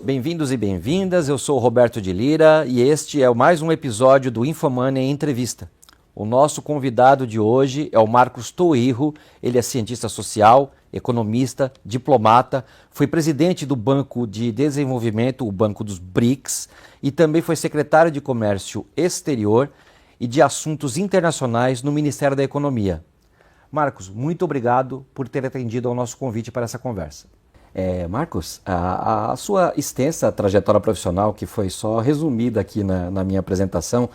Bem-vindos e bem-vindas, eu sou o Roberto de Lira e este é mais um episódio do Infomania em Entrevista. O nosso convidado de hoje é o Marcos Touirro, ele é cientista social, economista, diplomata, foi presidente do Banco de Desenvolvimento, o Banco dos BRICS, e também foi secretário de Comércio Exterior e de Assuntos Internacionais no Ministério da Economia. Marcos, muito obrigado por ter atendido ao nosso convite para essa conversa. Marcos, a sua extensa trajetória profissional, que foi só resumida aqui na minha apresentação,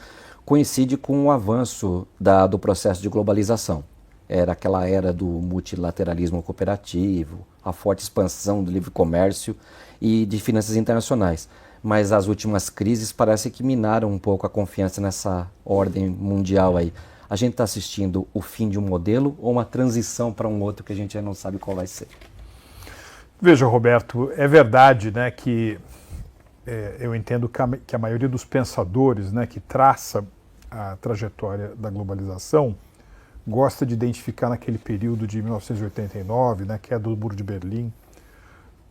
coincide com o avanço do processo de globalização. Era aquela era do multilateralismo cooperativo, a forte expansão do livre comércio e de finanças internacionais. Mas as últimas crises parece que minaram um pouco a confiança nessa ordem mundial aí. A gente está assistindo o fim de um modelo ou uma transição para um outro que a gente já não sabe qual vai ser? Veja, Roberto, é verdade, né, que eu entendo que a maioria dos pensadores, né, que traça a trajetória da globalização gosta de identificar naquele período de 1989, né, queda do Muro de Berlim,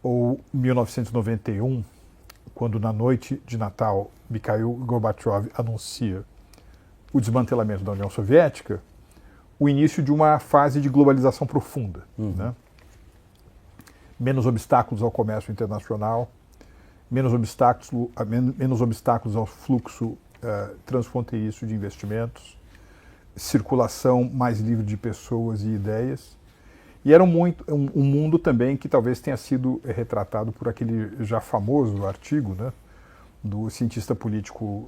ou 1991, quando na noite de Natal Mikhail Gorbachev anuncia o desmantelamento da União Soviética, o início de uma fase de globalização profunda, né? Menos obstáculos ao comércio internacional, menos obstáculos ao fluxo transfronteiriço de investimentos, circulação mais livre de pessoas e ideias. E era um mundo também que talvez tenha sido retratado por aquele já famoso artigo, né, do cientista político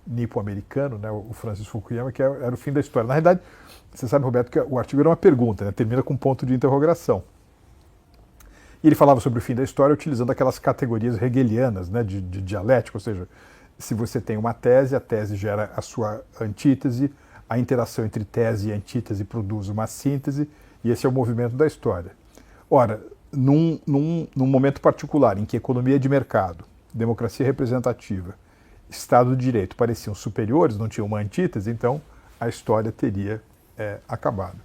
nipo-americano, né, o Francis Fukuyama, que era o fim da história. Na realidade, você sabe, Roberto, que o artigo era uma pergunta, né, termina com um ponto de interrogação. E ele falava sobre o fim da história utilizando aquelas categorias hegelianas, né, de dialética, ou seja, se você tem uma tese, a tese gera a sua antítese, a interação entre tese e antítese produz uma síntese, e esse é o movimento da história. Ora, num momento particular em que economia de mercado, democracia representativa, Estado de Direito pareciam superiores, não tinha uma antítese, então a história teria acabado.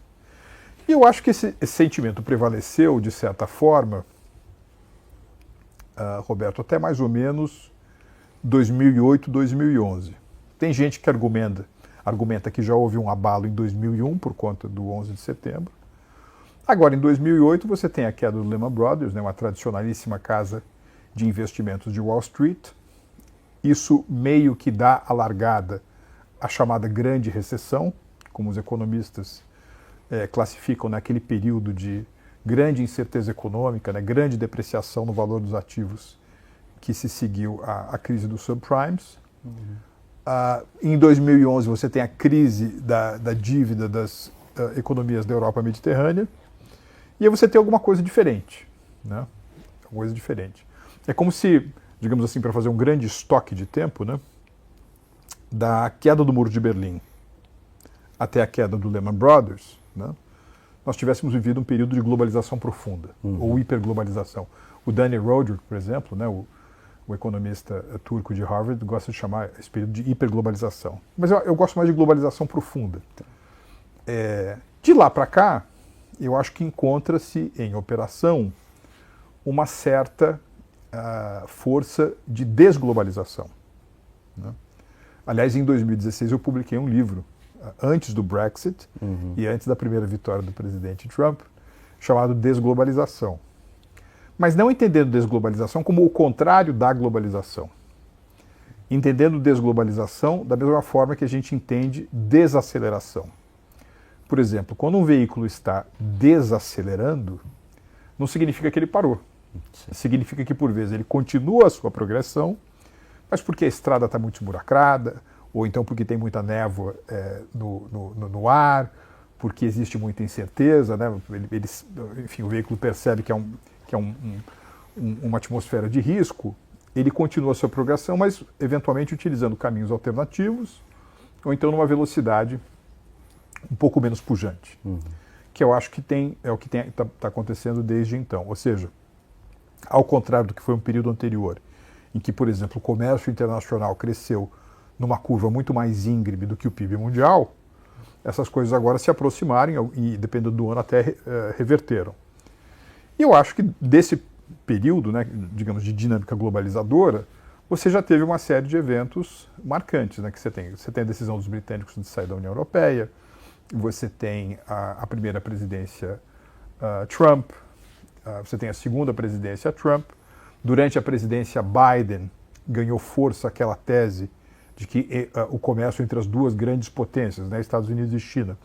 E eu acho que esse sentimento prevaleceu, de certa forma, Roberto, até mais ou menos 2008, 2011. Tem gente que argumenta que já houve um abalo em 2001 por conta do 11 de setembro. Agora, em 2008, você tem a queda do Lehman Brothers, né, uma tradicionalíssima casa de investimentos de Wall Street. Isso meio que dá a largada à chamada grande recessão, como os economistas classificam naquele período de grande incerteza econômica, né, grande depreciação no valor dos ativos que se seguiu à crise dos subprimes. Em 2011 você tem a crise da dívida das economias da Europa Mediterrânea e aí você tem alguma coisa diferente, né? Alguma coisa diferente. É como se, digamos assim, para fazer um grande estoque de tempo, né, da queda do Muro de Berlim até a queda do Lehman Brothers, né, nós tivéssemos vivido um período de globalização profunda, ou hiperglobalização. O Danny Rodrik, por exemplo, né, o economista turco de Harvard, gosta de chamar esse período de hiperglobalização. Mas eu gosto mais de globalização profunda. De lá para cá, eu acho que encontra-se em operação uma certa força de desglobalização, né? Aliás, em 2016 eu publiquei um livro, antes do Brexit e antes da primeira vitória do presidente Trump, chamado Desglobalização. Mas não entendendo desglobalização como o contrário da globalização. Entendendo desglobalização da mesma forma que a gente entende desaceleração. Por exemplo, quando um veículo está desacelerando, não significa que ele parou. Sim. Significa que, por vezes, ele continua a sua progressão, mas porque a estrada está muito esburacrada, ou então porque tem muita névoa no ar, porque existe muita incerteza, né? Enfim, o veículo percebe que é uma atmosfera de risco, ele continua a sua progressão, mas eventualmente utilizando caminhos alternativos, ou então numa velocidade um pouco menos pujante, que eu acho que é o que está acontecendo desde então. Ou seja, ao contrário do que foi um período anterior, em que, por exemplo, o comércio internacional cresceu numa curva muito mais íngreme do que o PIB mundial, essas coisas agora se aproximaram e, dependendo do ano, até reverteram. E eu acho que período, né, digamos, de dinâmica globalizadora, você já teve uma série de eventos marcantes, né, que você tem a decisão dos britânicos de sair da União Europeia, você tem a primeira presidência Trump, você tem a segunda presidência Trump. Durante a presidência Biden, ganhou força aquela tese de que o comércio entre as duas grandes potências, né, Estados Unidos e China,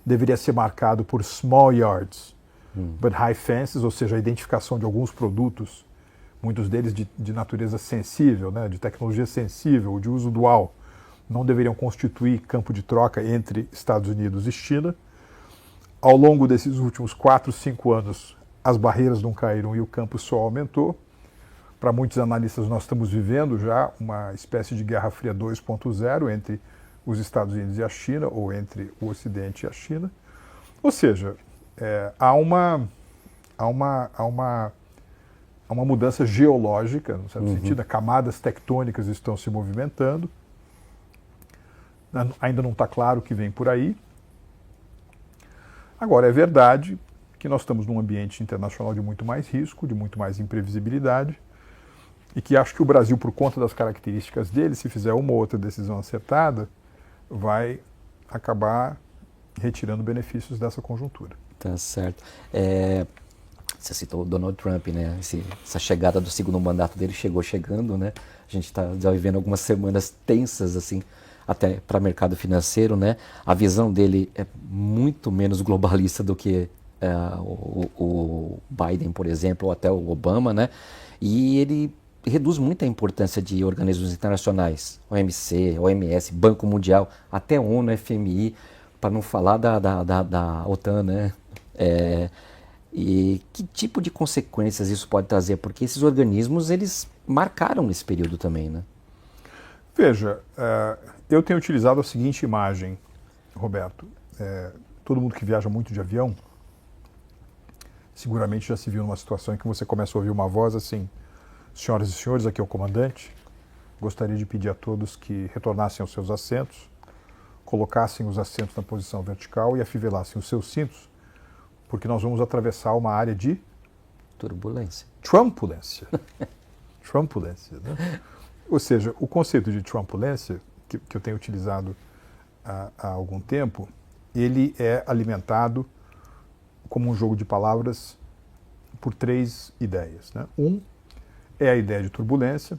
deveria ser marcado por small yards, but high fences, ou seja, a identificação de alguns produtos, muitos deles de natureza sensível, né, de tecnologia sensível, de uso dual, não deveriam constituir campo de troca entre Estados Unidos e China. Ao longo desses últimos 4, 5 anos, as barreiras não caíram e o campo só aumentou. Para muitos analistas, nós estamos vivendo já uma espécie de Guerra Fria 2.0 entre os Estados Unidos e a China, ou entre o Ocidente e a China. Ou seja, há uma mudança geológica, no certo sentido, camadas tectônicas estão se movimentando. Ainda não está claro o que vem por aí. Agora, é verdade que nós estamos num ambiente internacional de muito mais risco, de muito mais imprevisibilidade, e que acho que o Brasil, por conta das características dele, se fizer uma ou outra decisão acertada, vai acabar retirando benefícios dessa conjuntura. Tá certo. Você citou o Donald Trump, né? Essa chegada do segundo mandato dele chegando, né? A gente está já vivendo algumas semanas tensas, assim, até para o mercado financeiro, né? A visão dele é muito menos globalista do que o Biden, por exemplo, ou até o Obama, né? E ele reduz muito a importância de organismos internacionais, OMC, OMS, Banco Mundial, até ONU, FMI, para não falar da OTAN, né? E que tipo de consequências isso pode trazer? Porque esses organismos, eles marcaram esse período também, né? Veja, eu tenho utilizado a seguinte imagem, Roberto. Todo mundo que viaja muito de avião, seguramente já se viu numa situação em que você começa a ouvir uma voz assim: senhoras e senhores, aqui é o comandante, gostaria de pedir a todos que retornassem aos seus assentos, colocassem os assentos na posição vertical e afivelassem os seus cintos, porque nós vamos atravessar uma área de turbulência. Trumpulência. Trumpulência, né? Ou seja, o conceito de trumpulência, que eu tenho utilizado há algum tempo, ele é alimentado como um jogo de palavras por 3 ideias, né? É a ideia de turbulência.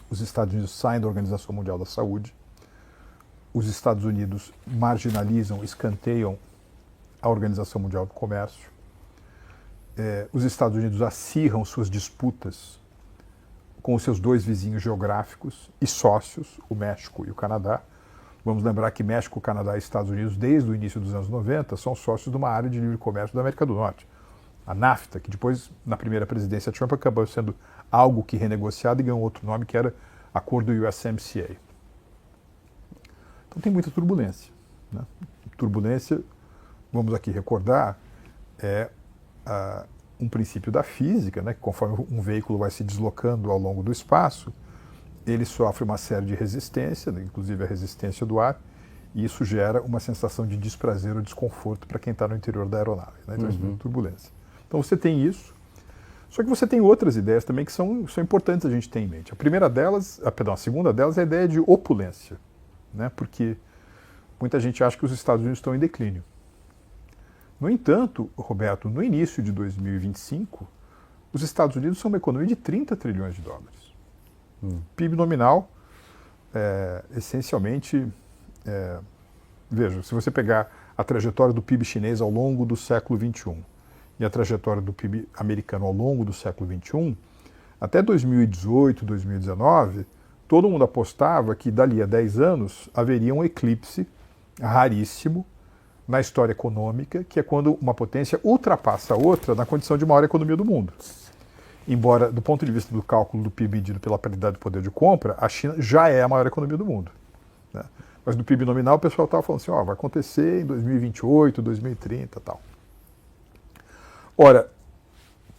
Os Estados Unidos saem da Organização Mundial da Saúde. Os Estados Unidos marginalizam, escanteiam a Organização Mundial do Comércio. Os Estados Unidos acirram suas disputas com os seus 2 vizinhos geográficos e sócios, o México e o Canadá. Vamos lembrar que México, Canadá e Estados Unidos, desde o início dos anos 90, são sócios de uma área de livre comércio da América do Norte. A NAFTA, que depois, na primeira presidência Trump, acabou sendo algo que renegociado e ganhou outro nome, que era Acordo USMCA. Então tem muita turbulência, né? Turbulência, vamos aqui recordar, é um princípio da física, né? Que conforme um veículo vai se deslocando ao longo do espaço, ele sofre uma série de resistência, né? Inclusive a resistência do ar, e isso gera uma sensação de desprazer ou desconforto para quem está no interior da aeronave, né? Então, isso é turbulência. Então você tem isso, só que você tem outras ideias também que são importantes a gente ter em mente. A segunda delas é a ideia de opulência, né? Porque muita gente acha que os Estados Unidos estão em declínio. No entanto, Roberto, no início de 2025, os Estados Unidos são uma economia de 30 trilhões de dólares. PIB nominal, essencialmente, veja, se você pegar a trajetória do PIB chinês ao longo do século XXI e a trajetória do PIB americano ao longo do século XXI, até 2018, 2019, todo mundo apostava que dali a 10 anos haveria um eclipse raríssimo na história econômica, que é quando uma potência ultrapassa a outra na condição de maior economia do mundo. Embora, do ponto de vista do cálculo do PIB medido pela paridade de poder de compra, a China já é a maior economia do mundo, né? Mas no PIB nominal o pessoal estava falando assim, vai acontecer em 2028, 2030 e tal. Ora,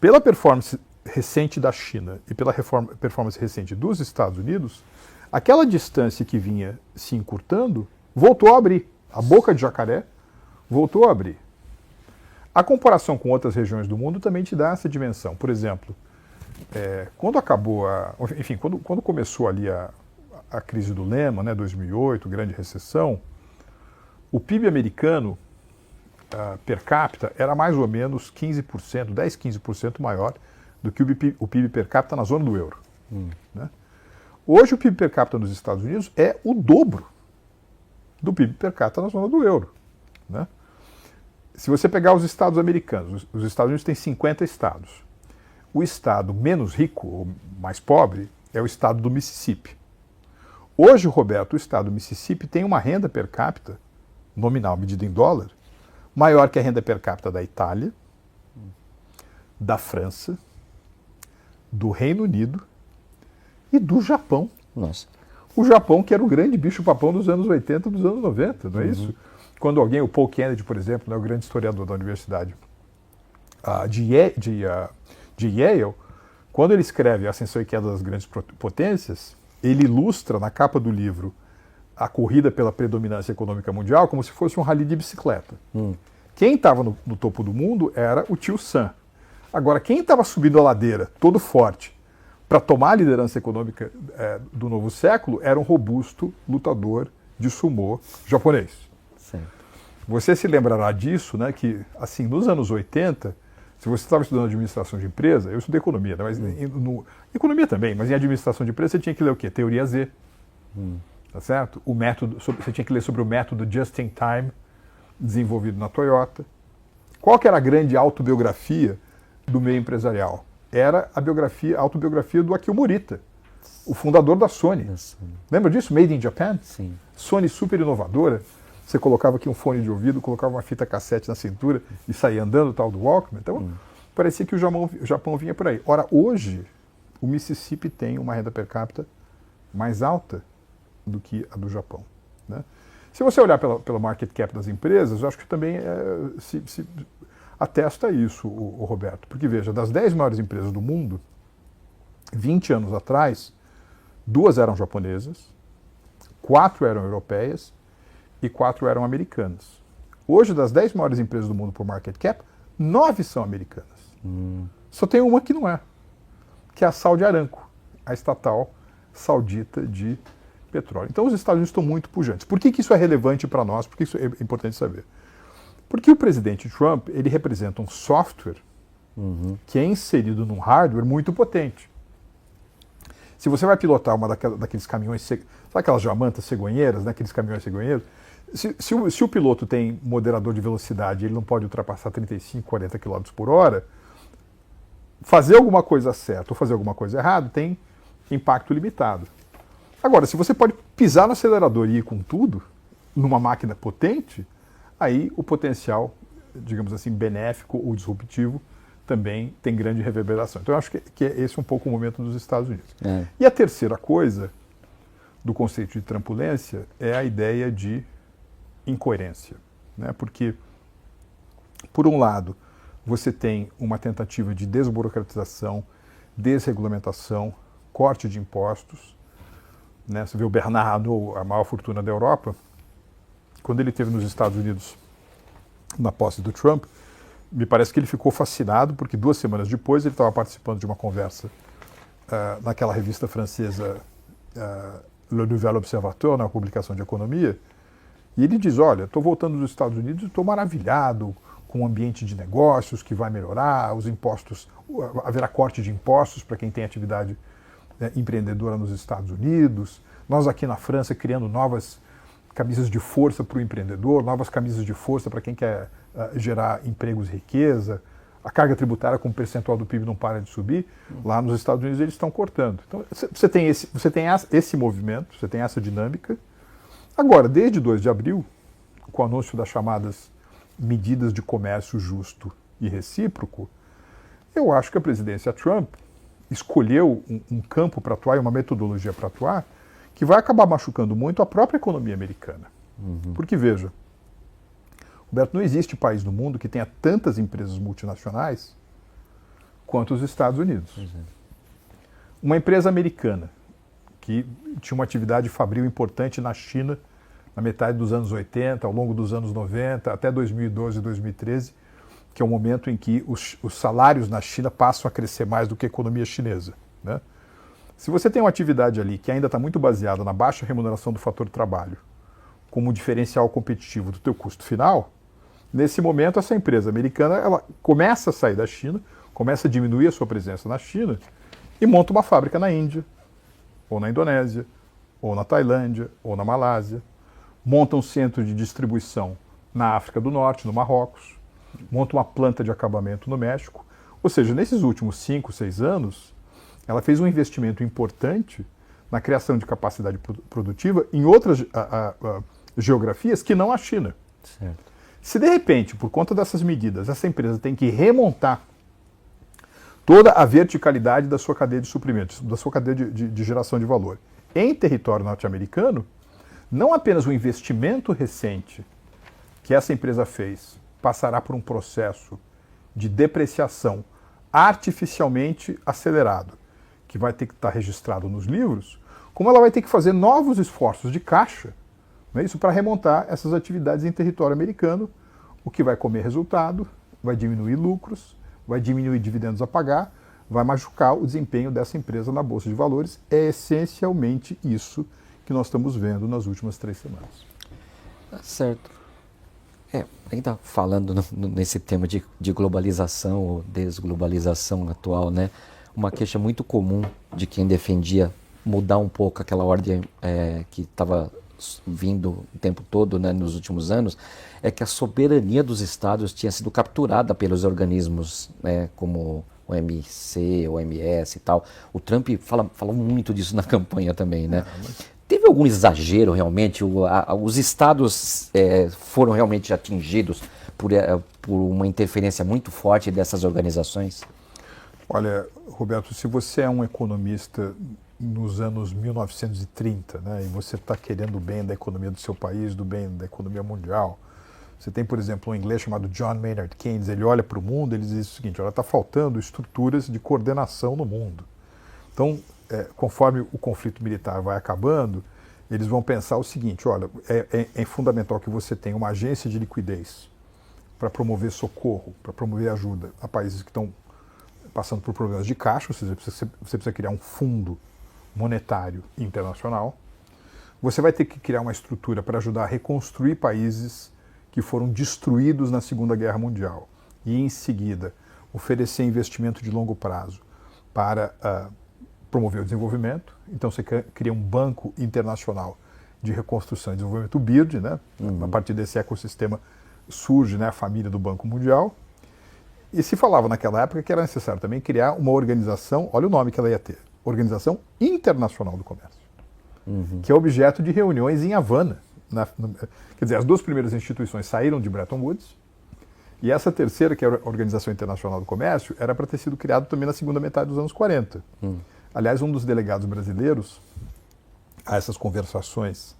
pela performance recente da China e pela performance recente dos Estados Unidos, aquela distância que vinha se encurtando voltou a abrir. A boca de jacaré voltou a abrir. A comparação com outras regiões do mundo também te dá essa dimensão. Por exemplo, quando acabou enfim, quando começou ali a crise do Lehman, né, 2008, grande recessão, o PIB americano per capita era mais ou menos 15%, 10, 15% maior do que o PIB per capita na zona do euro. Né? Hoje o PIB per capita nos Estados Unidos é o dobro do PIB per capita na zona do euro. Né? Se você pegar os estados americanos, os Estados Unidos têm 50 estados. O estado menos rico, ou mais pobre, é o estado do Mississippi. Hoje, Roberto, o estado do Mississippi tem uma renda per capita, nominal, medida em dólar, maior que a renda per capita da Itália, da França, do Reino Unido e do Japão. Nossa. O Japão, que era o grande bicho-papão dos anos 80, dos anos 90, não é isso? Quando alguém, o Paul Kennedy, por exemplo, né, o grande historiador da universidade de Yale, quando ele escreve Ascensão e Queda das Grandes Potências, ele ilustra na capa do livro a corrida pela predominância econômica mundial como se fosse um rally de bicicleta. Quem estava no topo do mundo era o tio Sam. Agora, quem estava subindo a ladeira, todo forte, para tomar a liderança econômica do novo século, era um robusto lutador de sumô japonês. Certo. Você se lembrará disso, né, que assim, nos anos 80, se você estava estudando administração de empresa, eu estudei economia, né, mas economia também, mas em administração de empresa você tinha que ler o quê? Teoria Z. Tá certo? O método, você tinha que ler sobre o método Just in Time, desenvolvido na Toyota. Qual que era a grande autobiografia do meio empresarial? Era a autobiografia do Akio Morita, o fundador da Sony. Lembra disso? Made in Japan? Sim. Sony super inovadora. Você colocava aqui um fone de ouvido, colocava uma fita cassete na cintura e saía andando, tal do Walkman. Então, parecia que o Japão vinha por aí. Ora, hoje, o Mississippi tem uma renda per capita mais alta do que a do Japão. Né? Se você olhar pela market cap das empresas, eu acho que também se atesta isso, o Roberto. Porque, veja, das 10 maiores empresas do mundo, 20 anos atrás, 2 eram japonesas, 4 eram europeias e 4 eram americanas. Hoje, das 10 maiores empresas do mundo por market cap, 9 são americanas. Só tem uma que não é, que é a Saudi Aramco, a estatal saudita de petróleo. Então, os Estados Unidos estão muito pujantes. Por que isso é relevante para nós? Por que isso é importante saber? Porque o presidente Trump, ele representa um software que é inserido num hardware muito potente. Se você vai pilotar uma daqueles caminhões, sabe aquelas jamantas cegonheiras, né? Aqueles caminhões cegonheiros? Se o piloto tem moderador de velocidade e ele não pode ultrapassar 35, 40 km por hora, fazer alguma coisa certa ou fazer alguma coisa errada tem impacto limitado. Agora, se você pode pisar no acelerador e ir com tudo, numa máquina potente, aí o potencial, digamos assim, benéfico ou disruptivo também tem grande reverberação. Então eu acho que esse é um pouco o momento dos Estados Unidos. E a terceira coisa do conceito de trampulência é a ideia de incoerência. Né? Porque, por um lado, você tem uma tentativa de desburocratização, desregulamentação, corte de impostos. Né? Você vê o Bernard Arnault, a maior fortuna da Europa, quando ele esteve nos Estados Unidos na posse do Trump, me parece que ele ficou fascinado, porque 2 semanas depois ele estava participando de uma conversa naquela revista francesa Le Nouvel Observateur, na publicação de economia, e ele diz, olha, estou voltando dos Estados Unidos e estou maravilhado com o ambiente de negócios que vai melhorar, os impostos, haverá corte de impostos para quem tem atividade empreendedora nos Estados Unidos, nós aqui na França criando novas camisas de força para o empreendedor, novas camisas de força para quem quer gerar empregos e riqueza, a carga tributária com o percentual do PIB não para de subir, lá nos Estados Unidos eles estão cortando. Então você tem esse movimento, você tem essa dinâmica. Agora, desde 2 de abril, com o anúncio das chamadas medidas de comércio justo e recíproco, eu acho que a presidência Trump escolheu um campo para atuar e uma metodologia para atuar que vai acabar machucando muito a própria economia americana. Porque, veja, Roberto, não existe país no mundo que tenha tantas empresas multinacionais quanto os Estados Unidos. Uma empresa americana que tinha uma atividade fabril importante na China na metade dos anos 80, ao longo dos anos 90, até 2012 e 2013, que é o momento em que os salários na China passam a crescer mais do que a economia chinesa, né? Se você tem uma atividade ali que ainda está muito baseada na baixa remuneração do fator trabalho, como diferencial competitivo do teu custo final, nesse momento essa empresa americana ela começa a sair da China, começa a diminuir a sua presença na China e monta uma fábrica na Índia, ou na Indonésia, ou na Tailândia, ou na Malásia, monta um centro de distribuição na África do Norte, no Marrocos, monta uma planta de acabamento no México. Ou seja, nesses últimos 5, 6 anos, ela fez um investimento importante na criação de capacidade produtiva em outras geografias que não a China. Certo. Se de repente, por conta dessas medidas, essa empresa tem que remontar toda a verticalidade da sua cadeia de suprimentos, da sua cadeia de geração de valor em território norte-americano, não apenas o investimento recente que essa empresa fez passará por um processo de depreciação artificialmente acelerado, que vai ter que estar registrado nos livros, como ela vai ter que fazer novos esforços de caixa, não é isso, para remontar essas atividades em território americano, o que vai comer resultado, vai diminuir lucros, vai diminuir dividendos a pagar, vai machucar o desempenho dessa empresa na Bolsa de Valores. É essencialmente isso que nós estamos vendo nas últimas 3 semanas. Certo. Ainda falando nesse tema de globalização ou desglobalização atual, né? Uma queixa muito comum de quem defendia mudar um pouco aquela ordem que estava vindo o tempo todo, né, nos últimos anos, é que a soberania dos estados tinha sido capturada pelos organismos, né, como o OMC, o OMS e tal. O Trump falou muito disso na campanha também, né? Teve algum exagero realmente? Os estados foram realmente atingidos por uma interferência muito forte dessas organizações? Olha, Roberto, se você é um economista nos anos 1930, né, e você está querendo o bem da economia do seu país, do bem da economia mundial, você tem, por exemplo, um inglês chamado John Maynard Keynes, ele olha para o mundo e ele diz o seguinte: olha, está faltando estruturas de coordenação no mundo. Então, conforme o conflito militar vai acabando, eles vão pensar o seguinte: olha, é fundamental que você tenha uma agência de liquidez para promover socorro, para promover ajuda a países que estão passando por problemas de caixa, ou seja, você precisa criar um fundo monetário internacional. Você vai ter que criar uma estrutura para ajudar a reconstruir países que foram destruídos na Segunda Guerra Mundial e, em seguida, oferecer investimento de longo prazo para promover o desenvolvimento. Então você cria um banco internacional de reconstrução e desenvolvimento, o BIRD, né? A partir desse ecossistema surge, né, a família do Banco Mundial. E se falava naquela época que era necessário também criar uma organização, olha o nome que ela ia ter, Organização Internacional do Comércio, que é objeto de reuniões em Havana. Quer dizer, as 2 primeiras instituições saíram de Bretton Woods, e essa terceira, que é a Organização Internacional do Comércio, era para ter sido criada também na segunda metade dos anos 40. Aliás, um dos delegados brasileiros a essas conversações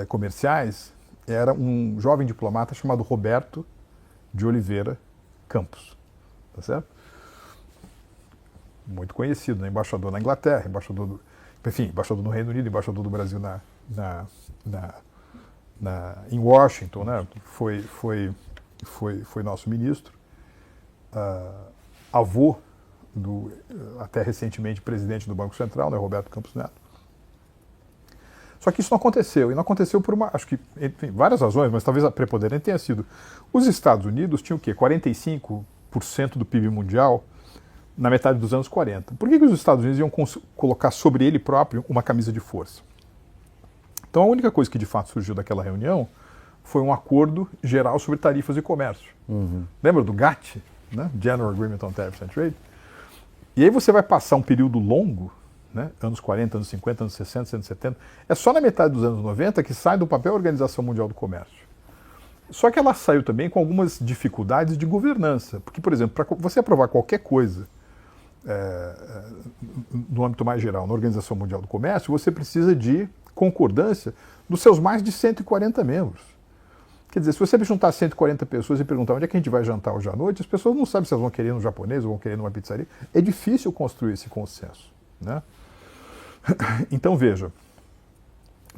comerciais era um jovem diplomata chamado Roberto de Oliveira Campos, tá certo? Muito conhecido, né? Embaixador na Inglaterra, embaixador no Reino Unido, embaixador do Brasil em Washington, né? Foi nosso ministro, avô do até recentemente presidente do Banco Central, né, Roberto Campos Neto. Só que isso não aconteceu, e não aconteceu por acho que, enfim, várias razões, mas talvez a preponderante tenha sido: os Estados Unidos tinham o quê? 45% do PIB mundial na metade dos anos 40. Por que os Estados Unidos iam colocar sobre ele próprio uma camisa de força? Então a única coisa que de fato surgiu daquela reunião foi um acordo geral sobre tarifas e comércio. Lembra do GATT, né? General Agreement on Tariffs and Trade? E aí você vai passar um período longo, né? Anos 40, anos 50, anos 60, anos 70. É só na metade dos anos 90 que sai do papel a Organização Mundial do Comércio. Só que ela saiu também com algumas dificuldades de governança. Porque, por exemplo, para você aprovar qualquer coisa no âmbito mais geral, na Organização Mundial do Comércio, você precisa de concordância dos seus mais de 140 membros. Quer dizer, se você juntar 140 pessoas e perguntar onde é que a gente vai jantar hoje à noite, as pessoas não sabem se elas vão querer no japonês ou vão querer numa pizzaria. É difícil construir esse consenso, né? Então, veja,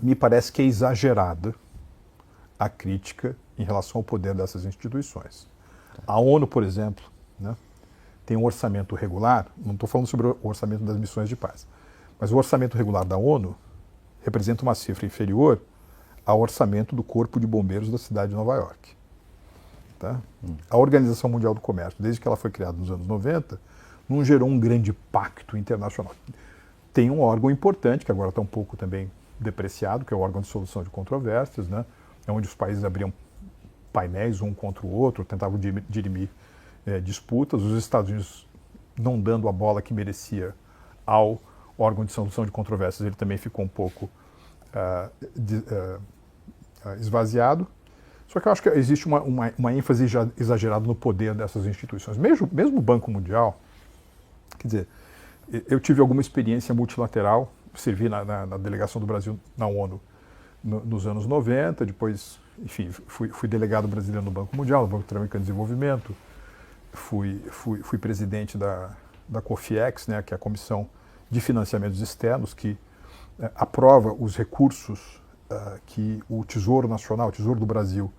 me parece que é exagerada a crítica em relação ao poder dessas instituições. A ONU, por exemplo, né, tem um orçamento regular, não estou falando sobre o orçamento das missões de paz, mas o orçamento regular da ONU representa uma cifra inferior ao orçamento do Corpo de Bombeiros da cidade de Nova York. Tá? A Organização Mundial do Comércio, desde que ela foi criada nos anos 90, não gerou um grande pacto internacional. Tem um órgão importante, que agora está um pouco também depreciado, que é o órgão de solução de controvérsias, né? É onde os países abriam painéis um contra o outro, tentavam dirimir disputas, os Estados Unidos não dando a bola que merecia ao órgão de solução de controvérsias, ele também ficou um pouco esvaziado. Só que eu acho que existe uma ênfase já exagerada no poder dessas instituições. Mesmo o Banco Mundial, quer dizer, eu tive alguma experiência multilateral, servi na delegação do Brasil na ONU nos anos 90, depois, enfim, fui delegado brasileiro no Banco Mundial, no Banco Interamericano de Desenvolvimento, fui presidente da COFIEX, né, que é a Comissão de Financiamentos Externos, que aprova os recursos que o Tesouro Nacional, o Tesouro do Brasil,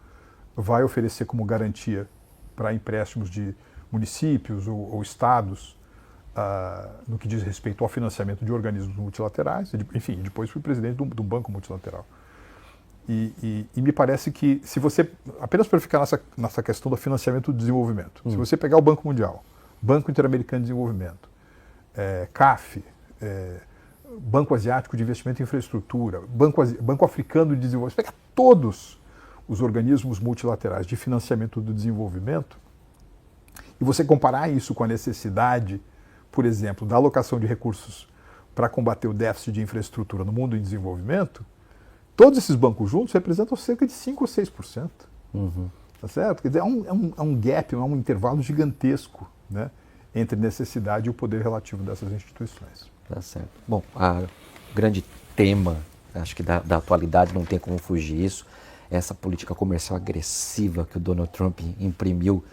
vai oferecer como garantia para empréstimos de municípios ou estados, no que diz respeito ao financiamento de organismos multilaterais. Enfim, depois fui presidente do Banco Multilateral. E me parece que, se você, apenas para ficar nessa questão do financiamento do desenvolvimento, se você pegar o Banco Mundial, Banco Interamericano de Desenvolvimento, CAF, Banco Asiático de Investimento em Infraestrutura, Banco Africano de Desenvolvimento, pegar todos os organismos multilaterais de financiamento do desenvolvimento, e você comparar isso com a necessidade, por exemplo, da alocação de recursos para combater o déficit de infraestrutura no mundo em desenvolvimento, todos esses bancos juntos representam cerca de 5 ou 6%. Tá certo? Quer dizer, é um gap, é um intervalo gigantesco, né, entre necessidade e o poder relativo dessas instituições. Tá certo. Bom, o grande tema, acho que da atualidade, não tem como fugir isso, é essa política comercial agressiva que o Donald Trump imprimiu.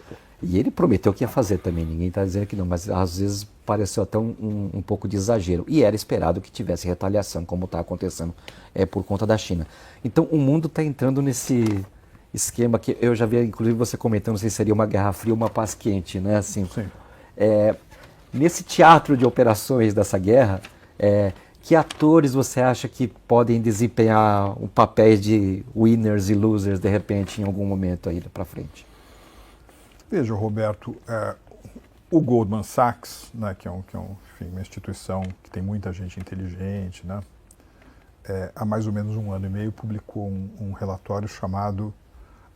E ele prometeu que ia fazer também, ninguém está dizendo que não, mas às vezes pareceu até um pouco de exagero. E era esperado que tivesse retaliação, como está acontecendo por conta da China. Então o mundo está entrando nesse esquema que eu já vi, inclusive, você comentando se seria uma guerra fria ou uma paz quente, né? Assim, sim. Nesse teatro de operações dessa guerra, que atores você acha que podem desempenhar um papel de winners e losers, de repente, em algum momento aí para frente? Veja, Roberto, o Goldman Sachs, né, que é enfim, uma instituição que tem muita gente inteligente, né, há mais ou menos 1 ano e meio publicou um relatório chamado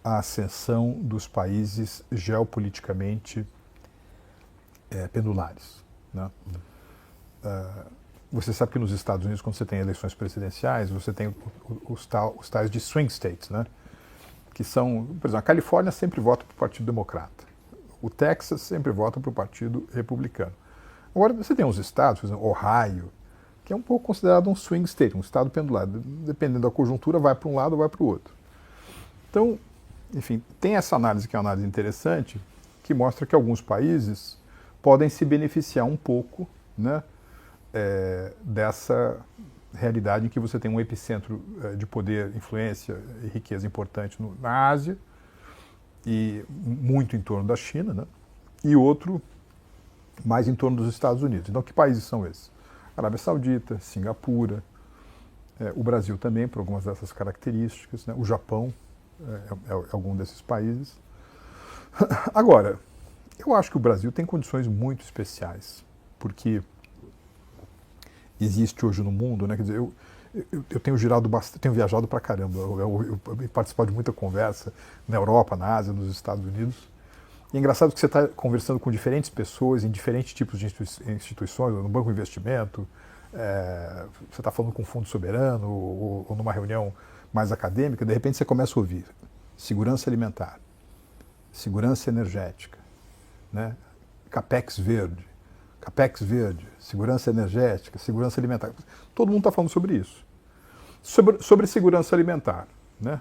A Ascensão dos Países Geopoliticamente Pendulares. Né? Você sabe que nos Estados Unidos, quando você tem eleições presidenciais, você tem os tais de swing states, né? Que são, por exemplo, a Califórnia sempre vota para o Partido Democrata, o Texas sempre vota para o Partido Republicano. Agora, você tem uns estados, por exemplo, Ohio, que é um pouco considerado um swing state, um estado pendular. Dependendo da conjuntura, vai para um lado ou vai para o outro. Então, enfim, tem essa análise que é uma análise interessante, que mostra que alguns países podem se beneficiar um pouco, né, dessa realidade em que você tem um epicentro de poder, influência e riqueza importante na Ásia, e muito em torno da China, né, e outro mais em torno dos Estados Unidos. Então, que países são esses? Arábia Saudita, Singapura, o Brasil também, por algumas dessas características, né, o Japão é algum desses países. Agora, eu acho que o Brasil tem condições muito especiais, porque existe hoje no mundo, né? Quer dizer, eu tenho girado bastante, tenho viajado pra caramba, eu participado de muita conversa na Europa, na Ásia, nos Estados Unidos. E é engraçado que você está conversando com diferentes pessoas em diferentes tipos de instituições, no Banco de Investimento, você está falando com um fundo soberano ou numa reunião mais acadêmica, de repente você começa a ouvir segurança alimentar, segurança energética, né? Capex verde, segurança energética, segurança alimentar. Todo mundo está falando sobre isso. Sobre segurança alimentar, né?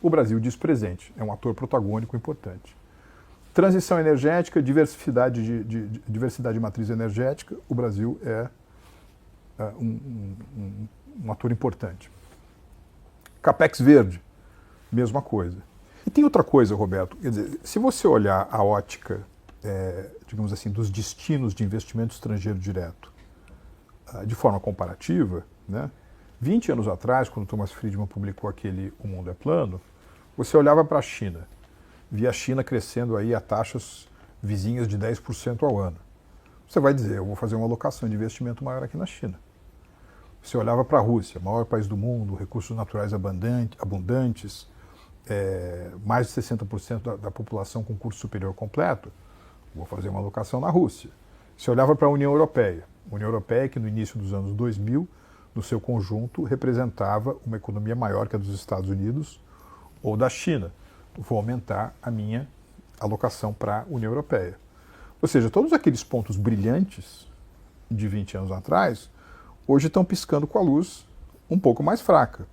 O Brasil diz presente, é um ator protagônico importante. Transição energética, diversidade de matriz energética, o Brasil é um ator importante. Capex verde, mesma coisa. E tem outra coisa, Roberto, quer dizer, se você olhar a ótica, digamos assim, dos destinos de investimento estrangeiro direto de forma comparativa, né? 20 anos atrás, quando Thomas Friedman publicou aquele O Mundo é Plano, você olhava para a China, via a China crescendo aí a taxas vizinhas de 10% ao ano. Você vai dizer, eu vou fazer uma alocação de investimento maior aqui na China. Você olhava para a Rússia, maior país do mundo, recursos naturais abundantes, mais de 60% da população com curso superior completo, vou fazer uma alocação na Rússia. Você olhava para a União Europeia que no início dos anos 2000, no seu conjunto, representava uma economia maior que a dos Estados Unidos ou da China. Vou aumentar a minha alocação para a União Europeia. Ou seja, todos aqueles pontos brilhantes de 20 anos atrás, hoje estão piscando com a luz um pouco mais fraca.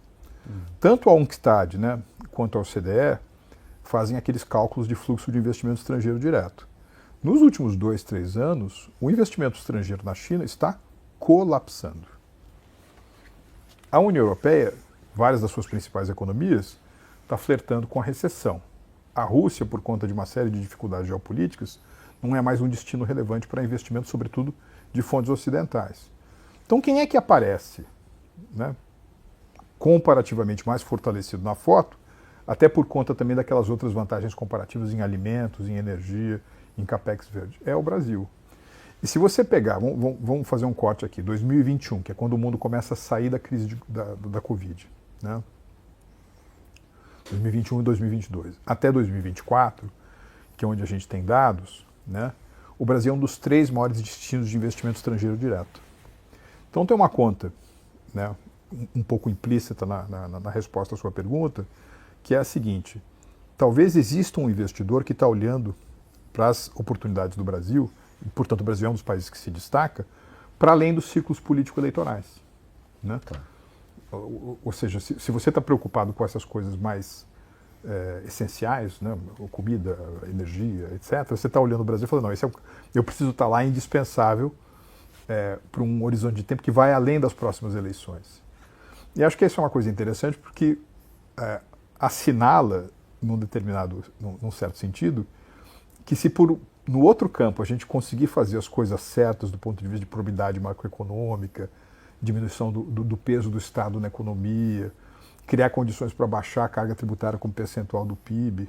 Tanto a UNCTAD, né, quanto a OCDE fazem aqueles cálculos de fluxo de investimento estrangeiro direto. Nos últimos 2, 3 anos, o investimento estrangeiro na China está colapsando. A União Europeia, várias das suas principais economias, está flertando com a recessão. A Rússia, por conta de uma série de dificuldades geopolíticas, não é mais um destino relevante para investimento, sobretudo de fontes ocidentais. Então, quem é que aparece, né, comparativamente mais fortalecido na foto, até por conta também daquelas outras vantagens comparativas em alimentos, em energia, em capex verde? É o Brasil. E se você pegar, vamos fazer um corte aqui, 2021, que é quando o mundo começa a sair da crise da Covid, né? 2021 e 2022. Até 2024, que é onde a gente tem dados, né? O Brasil é um dos 3 maiores destinos de investimento estrangeiro direto. Então tem uma conta, né, um pouco implícita na resposta à sua pergunta, que é a seguinte: talvez exista um investidor que está olhando para as oportunidades do Brasil, e, portanto o Brasil é um dos países que se destaca, para além dos ciclos político-eleitorais. Né? Tá. Ou seja, se você está preocupado com essas coisas mais essenciais, né, comida, energia, etc., você está olhando o Brasil e falando, não, eu preciso estar lá, indispensável para um horizonte de tempo que vai além das próximas eleições. E acho que isso é uma coisa interessante porque assinala, num certo sentido, que se no outro campo a gente conseguir fazer as coisas certas do ponto de vista de probidade macroeconômica, diminuição do peso do Estado na economia, criar condições para baixar a carga tributária como percentual do PIB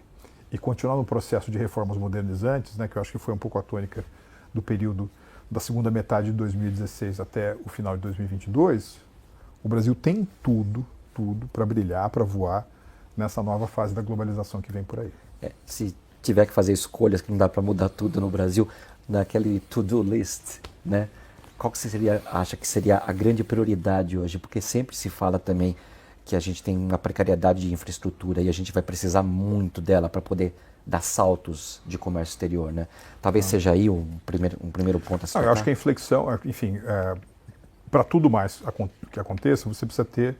e continuar no processo de reformas modernizantes, né, que eu acho que foi um pouco a tônica do período da segunda metade de 2016 até o final de 2022, o Brasil tem tudo para brilhar, para voar nessa nova fase da globalização que vem por aí. Se tiver que fazer escolhas que não dá para mudar tudo no Brasil, naquele to-do list, né? Qual que você acha que seria a grande prioridade hoje? Porque sempre se fala também que a gente tem uma precariedade de infraestrutura e a gente vai precisar muito dela para poder dar saltos de comércio exterior, né? Talvez seja aí um primeiro ponto a citar. Eu acho que a inflexão, enfim, para tudo mais que aconteça, você precisa ter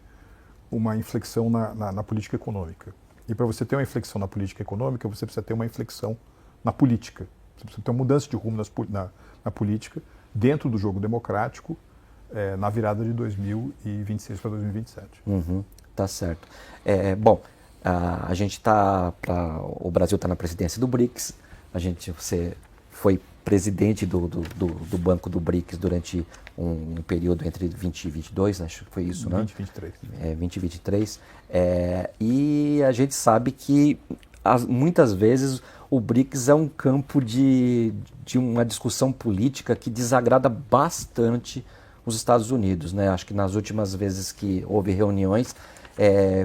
uma inflexão na política econômica. E para você ter uma inflexão na política econômica, você precisa ter uma inflexão na política. Você precisa ter uma mudança de rumo na política, dentro do jogo democrático, na virada de 2026 para 2027. Tá certo. Bom, a gente o Brasil está na presidência do BRICS, você foi presidente do Banco do BRICS durante um período entre 20 e 22, acho que foi isso, né? 2023. 2023. E a gente sabe que muitas vezes o BRICS é um campo de uma discussão política que desagrada bastante os Estados Unidos, né? Acho que nas últimas vezes que houve reuniões,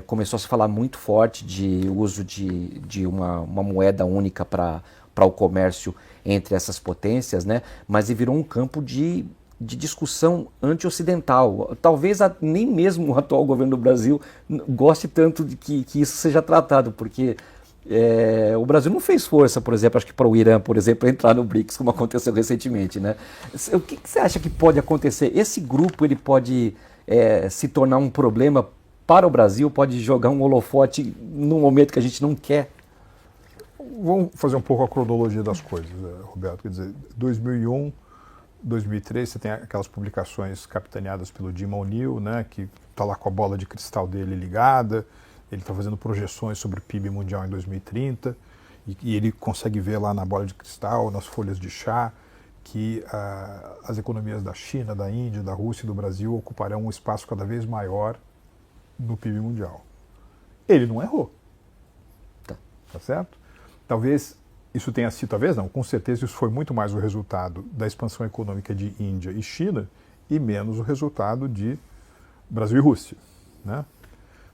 começou a se falar muito forte de uso de uma moeda única para o comércio entre essas potências, né? Mas virou um campo de discussão anti-ocidental. Talvez nem mesmo o atual governo do Brasil goste tanto de que isso seja tratado, porque o Brasil não fez força, por exemplo, acho que para o Irã, por exemplo, entrar no BRICS, como aconteceu recentemente, né? O que você acha que pode acontecer? Esse grupo ele pode se tornar um problema para o Brasil, pode jogar um holofote num momento que a gente não quer? Vamos fazer um pouco a cronologia das coisas, Roberto. Quer dizer, 2001, 2003, você tem aquelas publicações capitaneadas pelo Jim O'Neill, né, que está lá com a bola de cristal dele ligada, Ele está fazendo projeções sobre o PIB mundial em 2030 e ele consegue ver lá na bola de cristal, nas folhas de chá, que as economias da China, da Índia, da Rússia e do Brasil ocuparão um espaço cada vez maior no PIB mundial. Ele não errou. Tá certo? Talvez isso tenha sido, talvez não, com certeza isso foi muito mais o resultado da expansão econômica de Índia e China e menos o resultado de Brasil e Rússia, né?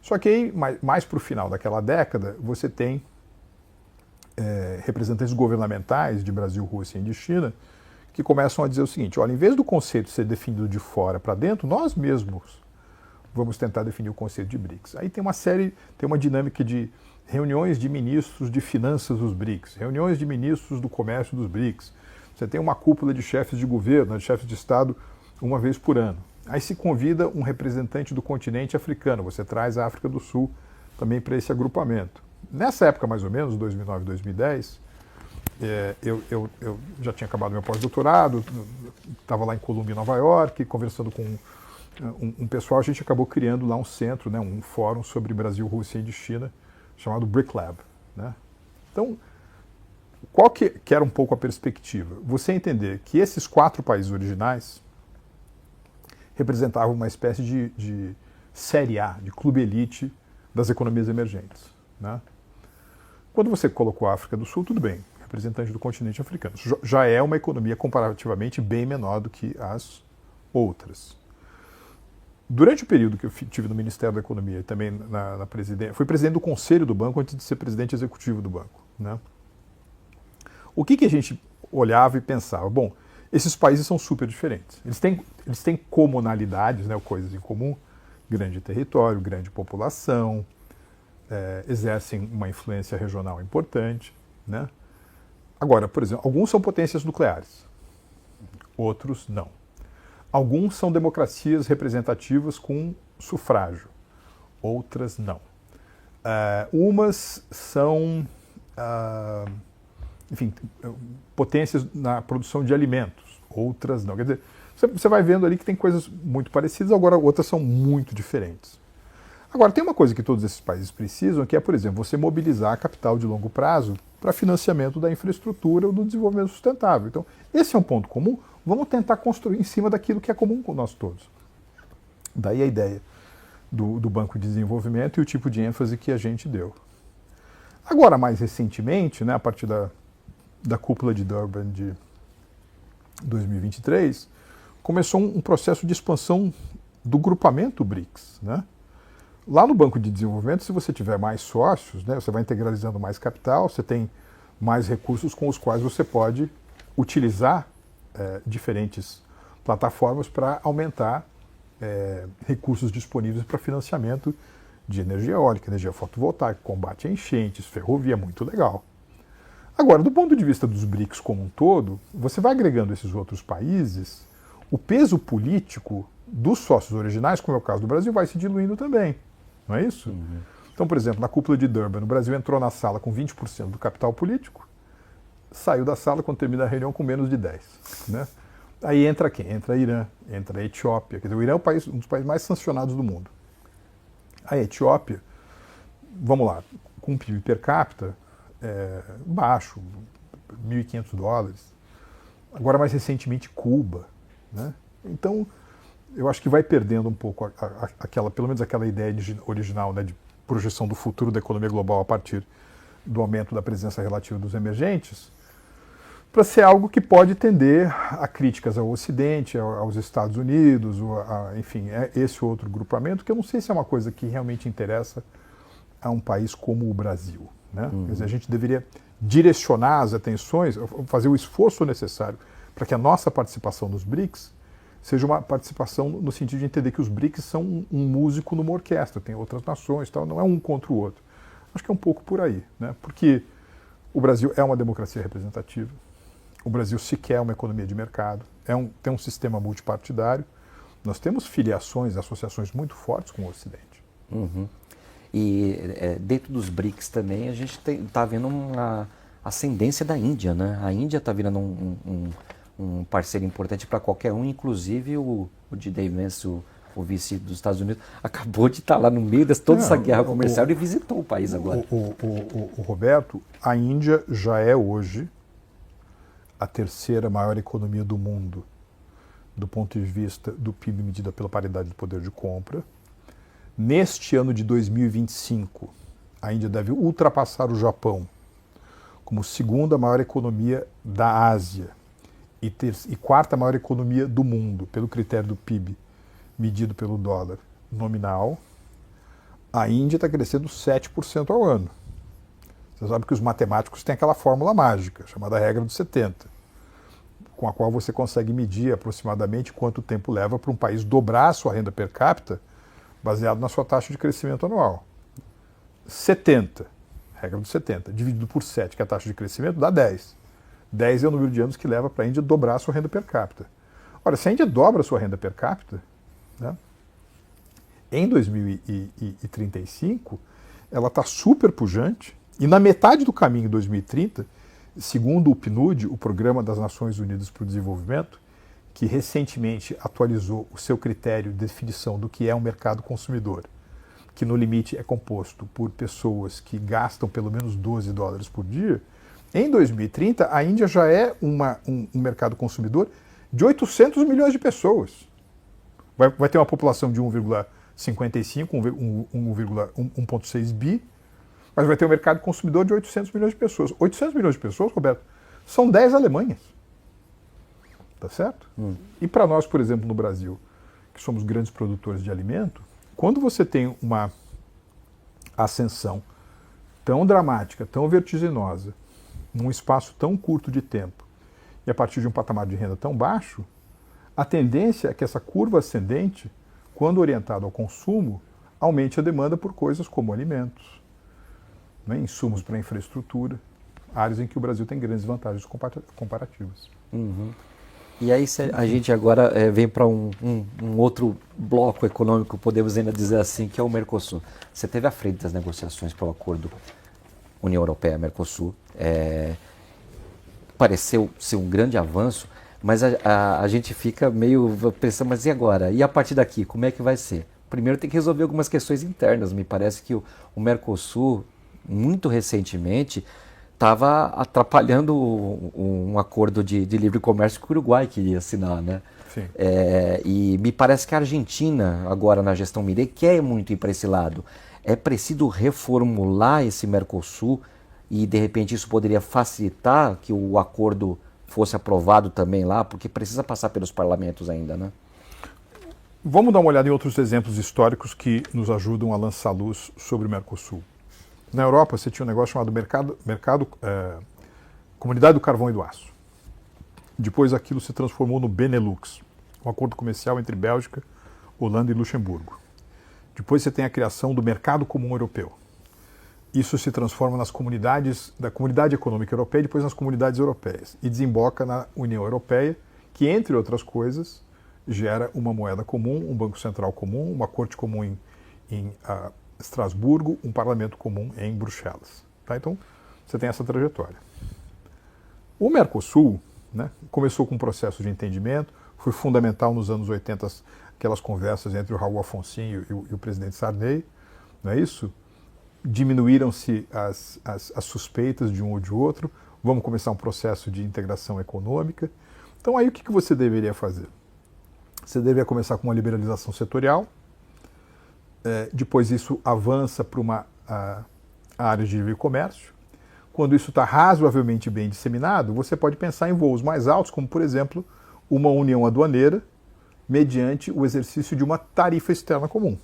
Só que aí, mais para o final daquela década, você tem representantes governamentais de Brasil, Rússia e de China que começam a dizer o seguinte: olha, em vez do conceito ser definido de fora para dentro, nós mesmos vamos tentar definir o conceito de BRICS. Aí tem uma dinâmica de reuniões de ministros de finanças dos BRICS, reuniões de ministros do comércio dos BRICS. Você tem uma cúpula de chefes de governo, de chefes de Estado, uma vez por ano. Aí se convida um representante do continente africano, você traz a África do Sul também para esse agrupamento. Nessa época, mais ou menos, 2009, 2010, eu já tinha acabado meu pós-doutorado, estava lá em Colômbia, Nova York, conversando com um pessoal, a gente acabou criando lá um centro, né, um fórum sobre Brasil, Rússia e China, chamado BRIC Lab, né? Então, qual que era um pouco a perspectiva? Você entender que esses 4 países originais representavam uma espécie de série A, de clube elite das economias emergentes, né? Quando você colocou a África do Sul, tudo bem, representante do continente africano. Já é uma economia comparativamente bem menor do que as outras. Durante o período que eu tive no Ministério da Economia e também na presidência, fui presidente do Conselho do Banco antes de ser presidente executivo do banco, né? O que a gente olhava e pensava? Bom, esses países são super diferentes. Eles têm comunalidades, né, coisas em comum, grande território, grande população, exercem uma influência regional importante, né? Agora, por exemplo, alguns são potências nucleares, outros não. Alguns são democracias representativas com sufrágio, outras não. Umas são, enfim, potências na produção de alimentos, outras não. Quer dizer, você vai vendo ali que tem coisas muito parecidas, agora outras são muito diferentes. Agora, tem uma coisa que todos esses países precisam, que é, por exemplo, você mobilizar capital de longo prazo para financiamento da infraestrutura ou do desenvolvimento sustentável. Então, esse é um ponto comum. Vamos tentar construir em cima daquilo que é comum com nós todos. Daí a ideia do Banco de Desenvolvimento e o tipo de ênfase que a gente deu. Agora, mais recentemente, né, a partir da cúpula de Durban de 2023, começou um processo de expansão do grupamento BRICS, né? Lá no Banco de Desenvolvimento, se você tiver mais sócios, né, você vai integralizando mais capital, você tem mais recursos com os quais você pode utilizar diferentes plataformas para aumentar recursos disponíveis para financiamento de energia eólica, energia fotovoltaica, combate a enchentes, ferrovia, muito legal. Agora, do ponto de vista dos BRICS como um todo, você vai agregando esses outros países, o peso político dos sócios originais, como é o caso do Brasil, vai se diluindo também. Não é isso? Uhum. Então, por exemplo, na cúpula de Durban, o Brasil entrou na sala com 20% do capital político, saiu da sala quando termina a reunião com menos de 10%. Né? Aí entra quem? Entra Irã, entra a Etiópia. Quer dizer, o Irã é um dos países mais sancionados do mundo. A Etiópia, vamos lá, com um PIB per capita baixo, $1.500. Agora, mais recentemente, Cuba. Né? Então, eu acho que vai perdendo um pouco pelo menos aquela ideia original, né, de projeção do futuro da economia global a partir do aumento da presença relativa dos emergentes, para ser algo que pode tender a críticas ao Ocidente, aos Estados Unidos, enfim, esse outro grupamento, que eu não sei se é uma coisa que realmente interessa a um país como o Brasil. Né? Quer dizer, a gente deveria direcionar as atenções, fazer o esforço necessário para que a nossa participação nos BRICS seja uma participação no sentido de entender que os BRICS são um músico numa orquestra, tem outras nações, tal, não é um contra o outro. Acho que é um pouco por aí, né? Porque o Brasil é uma democracia representativa, o Brasil sequer é uma economia de mercado, tem um sistema multipartidário, nós temos filiações, associações muito fortes com o Ocidente. Uhum. E dentro dos BRICS também a gente está vendo uma ascendência da Índia, né? A Índia está virando um parceiro importante para qualquer um, inclusive o Jidai Vance, o vice dos Estados Unidos, acabou de estar lá no meio de toda essa guerra comercial e visitou o país agora. O Roberto, a Índia já é hoje a terceira maior economia do mundo, do ponto de vista do PIB medida pela paridade do poder de compra. Neste ano de 2025, a Índia deve ultrapassar o Japão como segunda maior economia da Ásia e quarta maior economia do mundo, pelo critério do PIB, medido pelo dólar nominal. A Índia está crescendo 7% ao ano. Você sabe que os matemáticos têm aquela fórmula mágica, chamada regra dos 70, com a qual você consegue medir aproximadamente quanto tempo leva para um país dobrar a sua renda per capita baseado na sua taxa de crescimento anual. 70, regra dos 70, dividido por 7, que é a taxa de crescimento, dá 10. 10 é o número de anos que leva para a Índia dobrar a sua renda per capita. Ora, se a Índia dobra a sua renda per capita, né, em 2035, ela está super pujante, e na metade do caminho, em 2030, segundo o PNUD, o Programa das Nações Unidas para o Desenvolvimento, que recentemente atualizou o seu critério de definição do que é um mercado consumidor, que no limite é composto por pessoas que gastam pelo menos $12 por dia, em 2030 a Índia já é um mercado consumidor de 800 milhões de pessoas. Vai ter uma população de 1,55, 1,6 bi, mas vai ter um mercado consumidor de 800 milhões de pessoas. 800 milhões de pessoas, Roberto, são 10 Alemanhas. Tá certo? E para nós, por exemplo, no Brasil, que somos grandes produtores de alimento, quando você tem uma ascensão tão dramática, tão vertiginosa, num espaço tão curto de tempo, e a partir de um patamar de renda tão baixo, a tendência é que essa curva ascendente, quando orientada ao consumo, aumente a demanda por coisas como alimentos, né, insumos para infraestrutura, áreas em que o Brasil tem grandes vantagens comparativas. Uhum. E aí a gente agora vem para um outro bloco econômico, podemos ainda dizer assim, que é o Mercosul. Você teve à frente das negociações para o acordo União Europeia-Mercosul. Pareceu ser um grande avanço, mas a gente fica meio pensando, mas e agora? E a partir daqui, como é que vai ser? Primeiro tem que resolver algumas questões internas. Me parece que o Mercosul, muito recentemente, estava atrapalhando um acordo de livre comércio que o Uruguai queria assinar, né? Sim. E me parece que a Argentina, agora na gestão Milei, quer muito ir para esse lado. É preciso reformular esse Mercosul e, de repente, isso poderia facilitar que o acordo fosse aprovado também lá, porque precisa passar pelos parlamentos ainda, né? Vamos dar uma olhada em outros exemplos históricos que nos ajudam a lançar luz sobre o Mercosul. Na Europa, você tinha um negócio chamado Comunidade do Carvão e do Aço. Depois aquilo se transformou no Benelux, um acordo comercial entre Bélgica, Holanda e Luxemburgo. Depois você tem a criação do Mercado Comum Europeu. Isso se transforma nas comunidades da Comunidade Econômica Europeia e depois nas comunidades europeias. E desemboca na União Europeia, que, entre outras coisas, gera uma moeda comum, um banco central comum, uma corte comum em Estrasburgo, um parlamento comum em Bruxelas. Tá? Então, você tem essa trajetória. O Mercosul, né, começou com um processo de entendimento, foi fundamental nos anos 80 aquelas conversas entre o Raul Alfonsin e o presidente Sarney, não é isso? Diminuíram-se as suspeitas de um ou de outro, vamos começar um processo de integração econômica. Então aí o que você deveria fazer? Você deveria começar com uma liberalização setorial, depois isso avança para uma área de livre comércio. Quando isso está razoavelmente bem disseminado, você pode pensar em voos mais altos, como, por exemplo, uma união aduaneira, mediante o exercício de uma tarifa externa comum.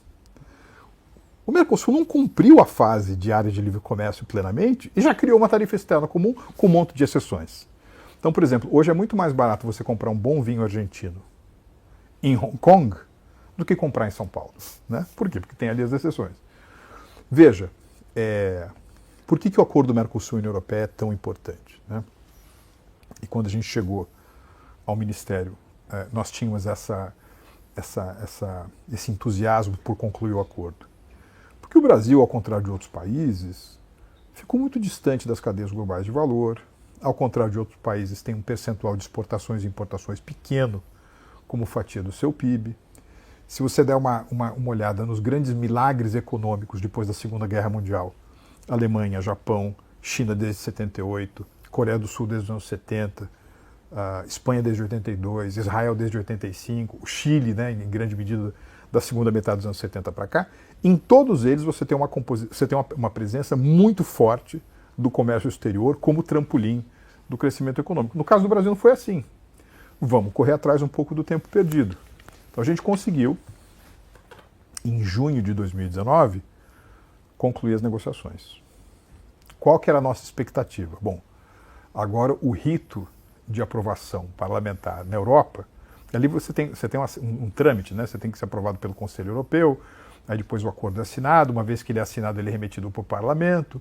O Mercosul não cumpriu a fase de área de livre comércio plenamente e já criou uma tarifa externa comum com um monte de exceções. Então, por exemplo, hoje é muito mais barato você comprar um bom vinho argentino em Hong Kong do que comprar em São Paulo. Né? Por quê? Porque tem ali as exceções. Veja, por que o acordo Mercosul e União Europeia é tão importante? Né? E quando a gente chegou ao Ministério, nós tínhamos esse entusiasmo por concluir o acordo. Porque o Brasil, ao contrário de outros países, ficou muito distante das cadeias globais de valor. Ao contrário de outros países, tem um percentual de exportações e importações pequeno como fatia do seu PIB. Se você der uma olhada nos grandes milagres econômicos depois da Segunda Guerra Mundial, Alemanha, Japão, China desde 78, Coreia do Sul desde os anos 70, Espanha desde 82, Israel desde 85, o Chile, né, em grande medida da segunda metade dos anos 70 para cá, em todos eles você tem uma presença muito forte do comércio exterior como trampolim do crescimento econômico. No caso do Brasil não foi assim. Vamos correr atrás um pouco do tempo perdido. Então a gente conseguiu, em junho de 2019, concluir as negociações. Qual que era a nossa expectativa? Bom, agora o rito de aprovação parlamentar na Europa, ali você tem um trâmite, né? Você tem que ser aprovado pelo Conselho Europeu, aí depois o acordo é assinado, uma vez que ele é assinado ele é remetido para o Parlamento,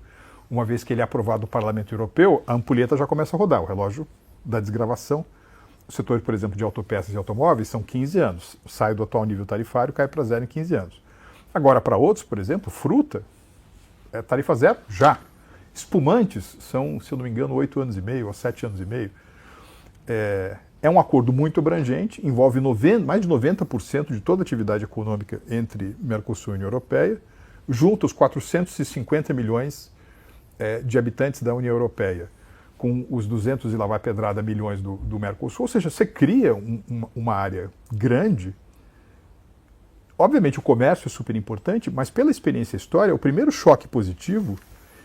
uma vez que ele é aprovado no Parlamento Europeu, a ampulheta já começa a rodar, o relógio da desgravação. O setor, por exemplo, de autopeças e automóveis são 15 anos, sai do atual nível tarifário, cai para zero em 15 anos. Agora, para outros, por exemplo, fruta, é tarifa zero já. Espumantes são, se eu não me engano, 8 anos e meio ou 7 anos e meio. É um acordo muito abrangente, envolve mais de 90% de toda a atividade econômica entre Mercosul e União Europeia, junto aos 450 milhões de habitantes da União Europeia, com os 200 e lá vai pedrada milhões do Mercosul. Ou seja, você cria uma área grande. Obviamente o comércio é super importante, mas pela experiência histórica, o primeiro choque positivo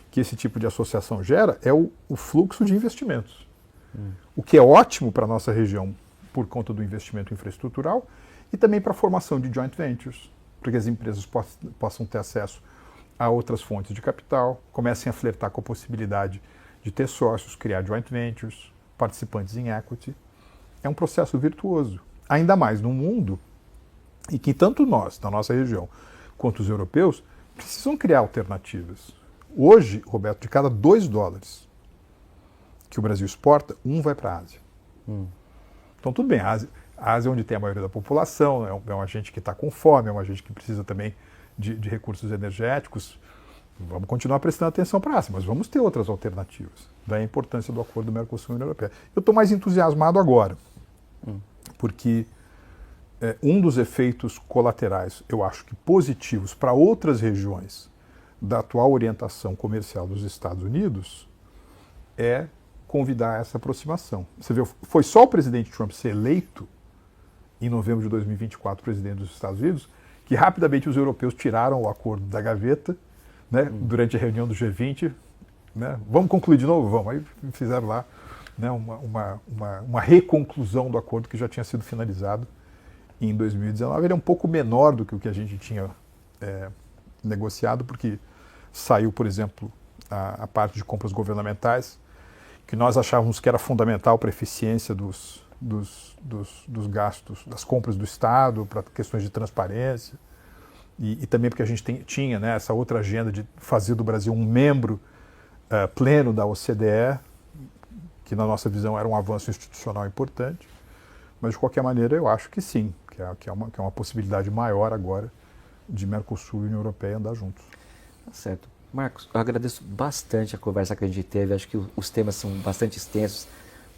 que esse tipo de associação gera é o fluxo de investimentos. O que é ótimo para a nossa região por conta do investimento infraestrutural e também para a formação de joint ventures, para que as empresas possam ter acesso a outras fontes de capital, comecem a flertar com a possibilidade de ter sócios, criar joint ventures, participantes em equity. É um processo virtuoso. Ainda mais num mundo em que tanto nós, da nossa região, quanto os europeus, precisam criar alternativas. Hoje, Roberto, de cada $2 que o Brasil exporta, um vai para a Ásia. Então, tudo bem, a Ásia é onde tem a maioria da população, é uma gente que está com fome, é uma gente que precisa também de recursos energéticos. Vamos continuar prestando atenção para a Ásia, mas vamos ter outras alternativas. Daí a importância do acordo do Mercosul e União Europeia. Eu estou mais entusiasmado agora, porque um dos efeitos colaterais, eu acho que positivos para outras regiões da atual orientação comercial dos Estados Unidos é convidar essa aproximação. Você vê, foi só o presidente Trump ser eleito em novembro de 2024 presidente dos Estados Unidos que rapidamente os europeus tiraram o acordo da gaveta, né, durante a reunião do G20, né, vamos concluir de novo? Vamos. Aí fizeram lá, né, uma reconclusão do acordo que já tinha sido finalizado em 2019. Ele é um pouco menor do que o que a gente tinha negociado, porque saiu, por exemplo, a parte de compras governamentais, que nós achávamos que era fundamental para a eficiência dos gastos, das compras do Estado, para questões de transparência, e também porque a gente tinha, né, essa outra agenda de fazer do Brasil um membro pleno da OCDE, que na nossa visão era um avanço institucional importante. Mas, de qualquer maneira, eu acho que sim, que é uma possibilidade maior agora de Mercosul e União Europeia andar juntos. Tá certo. Marcos, eu agradeço bastante a conversa que a gente teve. Acho que os temas são bastante extensos.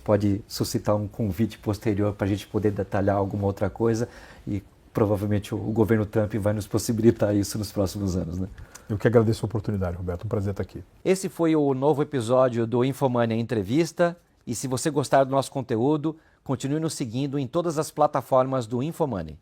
Pode suscitar um convite posterior para a gente poder detalhar alguma outra coisa e provavelmente o governo Trump vai nos possibilitar isso nos próximos anos, né? Eu que agradeço a oportunidade, Roberto. Um prazer estar aqui. Esse foi o novo episódio do Infomania Entrevista. E se você gostar do nosso conteúdo, continue nos seguindo em todas as plataformas do Infomania.